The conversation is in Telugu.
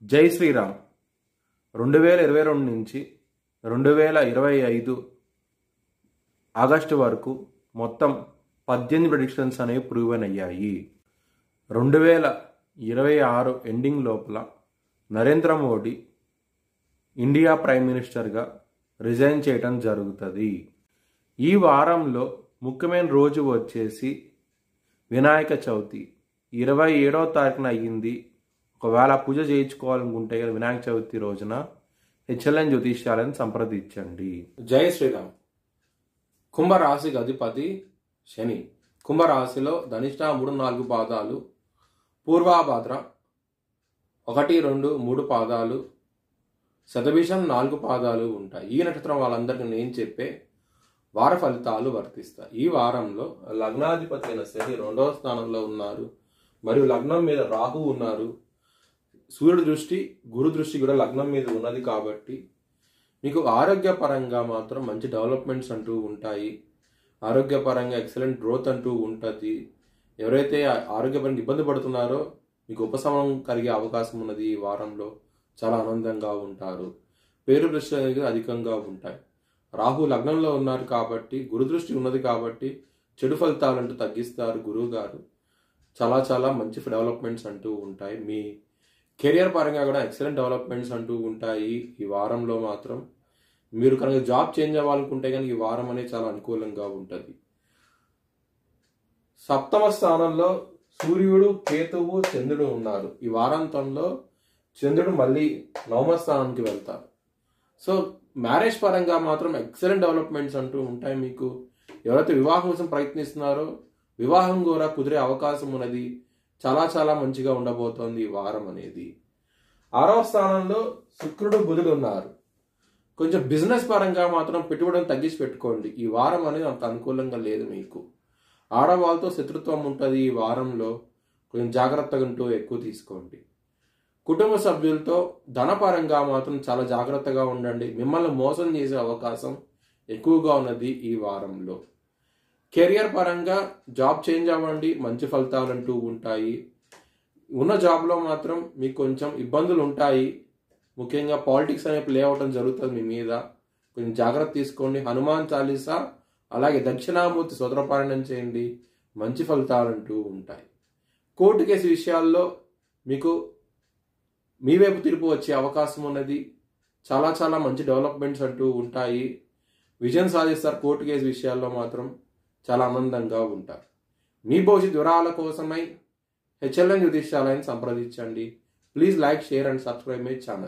జై శ్రీరామ్. 2022 నుంచి 2025 ఆగస్టు వరకు మొత్తం 18 ప్రెడిక్షన్స్ అనేవి ప్రూవెన్ అయ్యాయి. 2026 ఎండింగ్ లోపల నరేంద్ర మోడీ ఇండియా ప్రైమ్ మినిస్టర్గా రిజైన్ చేయడం జరుగుతుంది. ఈ వారంలో ముఖ్యమైన రోజు వచ్చేసి వినాయక చవితి 27వ తారీఖున అయ్యింది. ఒకవేళ పూజ చేయించుకోవాలనుకుంటే వినాయక చవితి రోజున హెచ్ఎల్ఎన్ జ్యోతిష్యాలను సంప్రదించండి. జై శ్రీరామ్. కుంభరాశికి అధిపతి శని. కుంభరాశిలో ధనిష్ట 3-4 పాదాలు, పూర్వాభాద్ర 1, 2, 3 పాదాలు, శతభిషం 4 పాదాలు ఉంటాయి. ఈ నక్షత్రం వాళ్ళందరికీ నేను చెప్పే వార ఫలితాలు వర్తిస్తాయి. ఈ వారంలో లగ్నాధిపతి అయిన శని 2వ స్థానంలో ఉన్నారు మరియు లగ్నం మీద రాహు ఉన్నారు. సూర్యుడి దృష్టి, గురు దృష్టి కూడా లగ్నం మీద ఉన్నది కాబట్టి మీకు ఆరోగ్యపరంగా మాత్రం మంచి డెవలప్మెంట్స్ అంటూ ఉంటాయి. ఆరోగ్యపరంగా ఎక్సలెంట్ గ్రోత్ అంటూ ఉంటుంది. ఎవరైతే ఆరోగ్యపరంగా ఇబ్బంది పడుతున్నారో మీకు ఉపశమనం కలిగే అవకాశం ఉన్నది. ఈ వారంలో చాలా ఆనందంగా ఉంటారు. పేరు దృష్టి అనేది అధికంగా ఉంటాయి. రాహు లగ్నంలో ఉన్నారు కాబట్టి, గురు దృష్టి ఉన్నది కాబట్టి చెడు ఫలితాలంటూ తగ్గిస్తారు గురువు గారు. చాలా చాలా మంచి డెవలప్మెంట్స్ అంటూ ఉంటాయి. మీ కెరియర్ పరంగా కూడా ఎక్సలెంట్ డెవలప్మెంట్స్ అంటూ ఉంటాయి. ఈ వారంలో మాత్రం మీరు కనుక జాబ్ చేంజ్ అవ్వాలనుకుంటే కనుక ఈ వారం అనేది చాలా అనుకూలంగా ఉంటుంది. 7వ స్థానంలో సూర్యుడు, కేతువు, చంద్రుడు ఉన్నారు. ఈ వారాంతంలో చంద్రుడు మళ్ళీ 9వ స్థానానికి వెళ్తారు. సో మ్యారేజ్ పరంగా మాత్రం ఎక్సలెంట్ డెవలప్మెంట్స్ అంటూ ఉంటాయి. మీకు ఎవరైతే వివాహం కోసం ప్రయత్నిస్తున్నారో వివాహం కూడా కుదిరే అవకాశం ఉన్నది. చాలా చాలా మంచిగా ఉండబోతోంది ఈ వారం అనేది. 6వ స్థానంలో శుక్రుడు, బుధుడు ఉన్నారు. కొంచెం బిజినెస్ పరంగా మాత్రం పెట్టుబడులను తగ్గించి పెట్టుకోండి. ఈ వారం అనేది అంత అనుకూలంగా లేదు మీకు. ఆడవాళ్ళతో శత్రుత్వం ఉంటుంది. ఈ వారంలో కొంచెం జాగ్రత్తగా ఉంటూ ఎక్కువ తీసుకోండి. కుటుంబ సభ్యులతో ధనపరంగా మాత్రం చాలా జాగ్రత్తగా ఉండండి. మిమ్మల్ని మోసం చేసే అవకాశం ఎక్కువగా ఉన్నది ఈ వారంలో. కెరియర్ పరంగా జాబ్ చేంజ్ అవ్వండి, మంచి ఫలితాలు అంటూ ఉంటాయి. ఉన్న జాబ్లో మాత్రం మీకు కొంచెం ఇబ్బందులు ఉంటాయి. ముఖ్యంగా పాలిటిక్స్ అనే ప్లే అవటం జరుగుతుంది మీ మీద. కొంచెం జాగ్రత్త తీసుకోండి. హనుమాన్ చాలీసా అలాగే దక్షిణామూర్తి స్తోత్రపారాయణం చేయండి. మంచి ఫలితాలు అంటూ ఉంటాయి. కోర్టు కేసు విషయాల్లో మీకు మీ వైపు తీర్పు వచ్చే అవకాశం ఉన్నది. చాలా చాలా మంచి డెవలప్మెంట్స్ అంటూ ఉంటాయి. విజయం సాధిస్తారు. కోర్టు కేసు విషయాల్లో మాత్రం చాలా ఆనందంగా ఉంటారు. మీ భవిష్యత్ వివరాల కోసమై హెచ్ఎల్ఎన్ జ్యోతిష్యాలయాన్ని సంప్రదించండి. Please like, share and subscribe my channel.